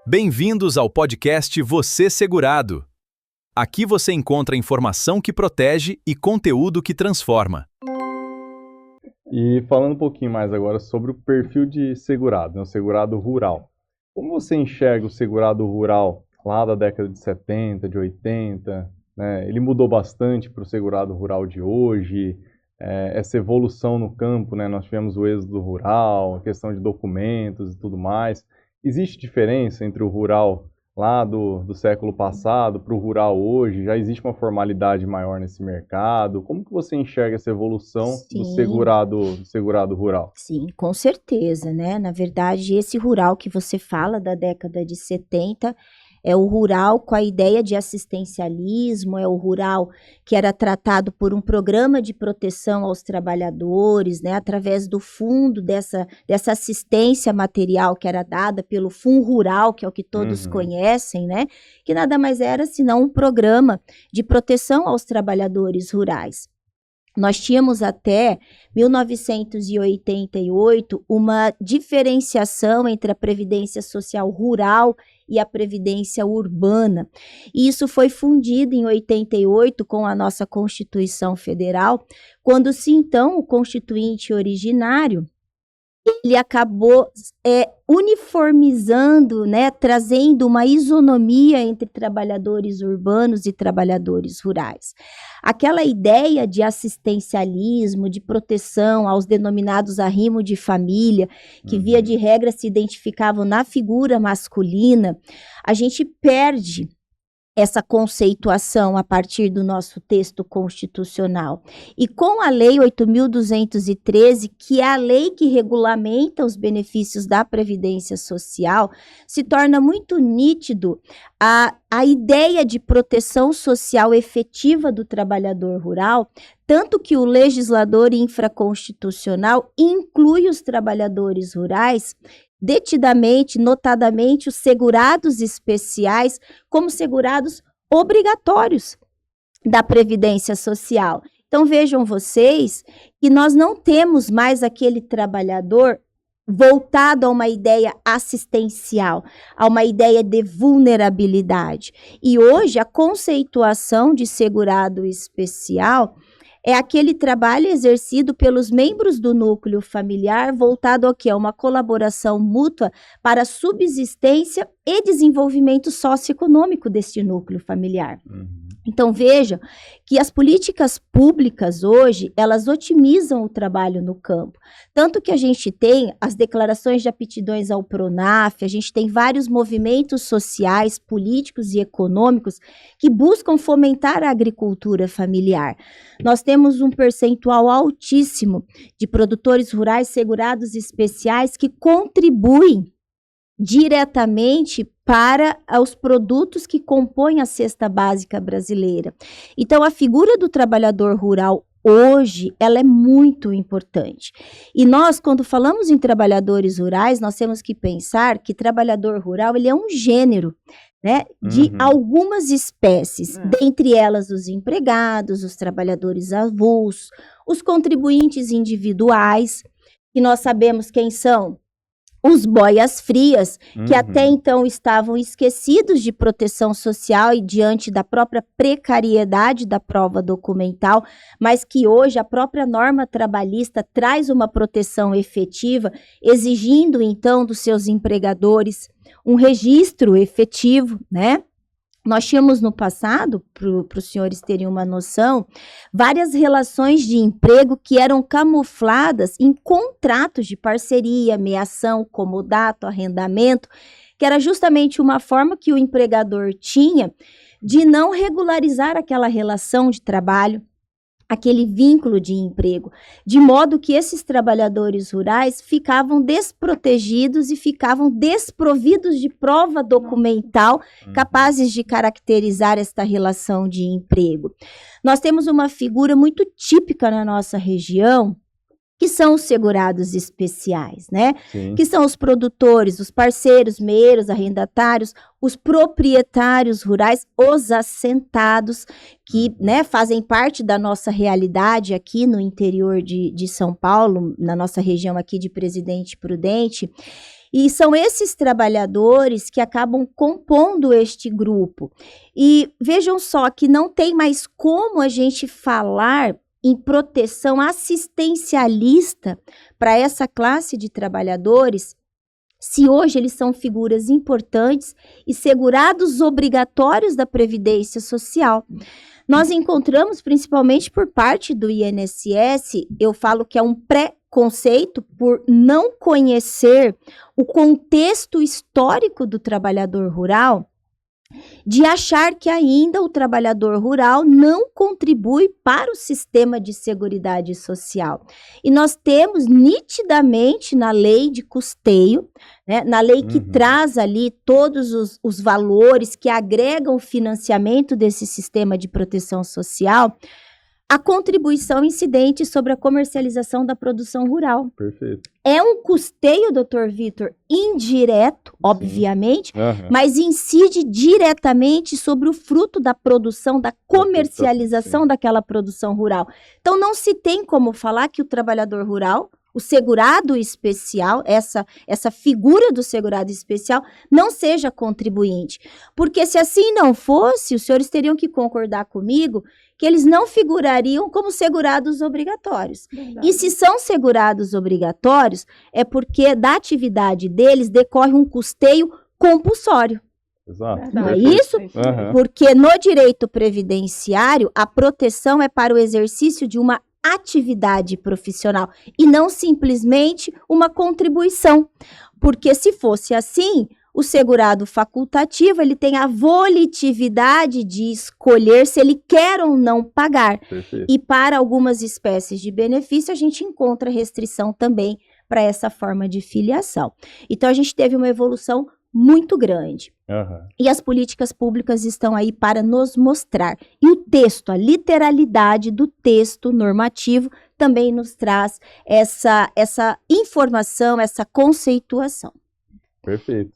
Bem-vindos ao podcast Você Segurado. Aqui você encontra informação que protege e conteúdo que transforma. E falando um pouquinho mais agora sobre o perfil de segurado, né, o segurado rural. Como você enxerga o segurado rural lá da década de 70, de 80? Né? Ele mudou bastante para o segurado rural de hoje, essa evolução no campo, né? Nós tivemos o êxodo rural, a questão de documentos e tudo mais. Existe diferença entre o rural lá do século passado para o rural hoje? Já existe uma formalidade maior nesse mercado? Como que você enxerga essa evolução do segurado rural? Sim, com certeza, né? Na verdade, esse rural que você fala da década de 70 é o rural com a ideia de assistencialismo, é o rural que era tratado por um programa de proteção aos trabalhadores, né, através do fundo dessa assistência material que era dada pelo Fundo Rural, que é o que todos conhecem, né, que nada mais era senão um programa de proteção aos trabalhadores rurais. Nós tínhamos até 1988 uma diferenciação entre a Previdência Social Rural e a Previdência Urbana. E isso foi fundido em 88 com a nossa Constituição Federal, quando-se então o Constituinte originário ele acabou uniformizando, né, trazendo uma isonomia entre trabalhadores urbanos e trabalhadores rurais. Aquela ideia de assistencialismo, de proteção aos denominados arrimo de família, que via de regra se identificavam na figura masculina, a gente perde essa conceituação a partir do nosso texto constitucional. E com a Lei 8.213, que é a lei que regulamenta os benefícios da Previdência Social, se torna muito nítido a ideia de proteção social efetiva do trabalhador rural, tanto que o legislador infraconstitucional inclui os trabalhadores rurais detidamente, notadamente, os segurados especiais como segurados obrigatórios da Previdência Social. Então, vejam vocês que nós não temos mais aquele trabalhador voltado a uma ideia assistencial, a uma ideia de vulnerabilidade. E hoje, a conceituação de segurado especial é aquele trabalho exercido pelos membros do núcleo familiar voltado ao quê? A uma colaboração mútua para a subsistência e desenvolvimento socioeconômico deste núcleo familiar. Então, vejam que as políticas públicas hoje, elas otimizam o trabalho no campo. Tanto que a gente tem as declarações de aptidões ao PRONAF, a gente tem vários movimentos sociais, políticos e econômicos que buscam fomentar a agricultura familiar. Nós temos um percentual altíssimo de produtores rurais segurados especiais que contribuem diretamente para os produtos que compõem a cesta básica brasileira. Então, a figura do trabalhador rural hoje, ela é muito importante. E nós, quando falamos em trabalhadores rurais, nós temos que pensar que trabalhador rural, ele é um gênero, né, de algumas espécies, dentre elas os empregados, os trabalhadores avulsos, os contribuintes individuais, que nós sabemos quem são, os boias-frias, que até então estavam esquecidos de proteção social e diante da própria precariedade da prova documental, mas que hoje a própria norma trabalhista traz uma proteção efetiva, exigindo então dos seus empregadores um registro efetivo, né? Nós tínhamos no passado, para os senhores terem uma noção, várias relações de emprego que eram camufladas em contratos de parceria, meação, comodato, arrendamento, que era justamente uma forma que o empregador tinha de não regularizar aquela relação de trabalho, aquele vínculo de emprego, de modo que esses trabalhadores rurais ficavam desprotegidos e ficavam desprovidos de prova documental capazes de caracterizar esta relação de emprego. Nós temos uma figura muito típica na nossa região, que são os segurados especiais, né? Sim. Que são os produtores, os parceiros, meeiros, arrendatários, os proprietários rurais, os assentados, que, né, fazem parte da nossa realidade aqui no interior de São Paulo, na nossa região aqui de Presidente Prudente. E são esses trabalhadores que acabam compondo este grupo. E vejam só que não tem mais como a gente falar em proteção assistencialista para essa classe de trabalhadores, se hoje eles são figuras importantes e segurados obrigatórios da Previdência Social. Nós encontramos, principalmente por parte do INSS, eu falo que é um preconceito por não conhecer o contexto histórico do trabalhador rural, de achar que ainda o trabalhador rural não contribui para o sistema de seguridade social. E nós temos nitidamente na lei de custeio, né, na lei que traz ali todos os valores que agregam o financiamento desse sistema de proteção social, a contribuição incidente sobre a comercialização da produção rural. Perfeito. É um custeio, doutor Vitor, indireto, obviamente, mas incide diretamente sobre o fruto da produção, da comercialização daquela produção rural. Então, não se tem como falar que o trabalhador rural, o segurado especial, essa figura do segurado especial, não seja contribuinte. Porque se assim não fosse, os senhores teriam que concordar comigo que eles não figurariam como segurados obrigatórios. Verdade. E se são segurados obrigatórios, é porque da atividade deles decorre um custeio compulsório. Exato. Não é isso? Porque no direito previdenciário, a proteção é para o exercício de uma atividade profissional e não simplesmente uma contribuição. Porque se fosse assim, o segurado facultativo, ele tem a volitividade de escolher se ele quer ou não pagar. Perfeito. E para algumas espécies de benefício, a gente encontra restrição também para essa forma de filiação. Então, a gente teve uma evolução muito grande. E as políticas públicas estão aí para nos mostrar. E o texto, a literalidade do texto normativo também nos traz essa informação, essa conceituação. Perfeito.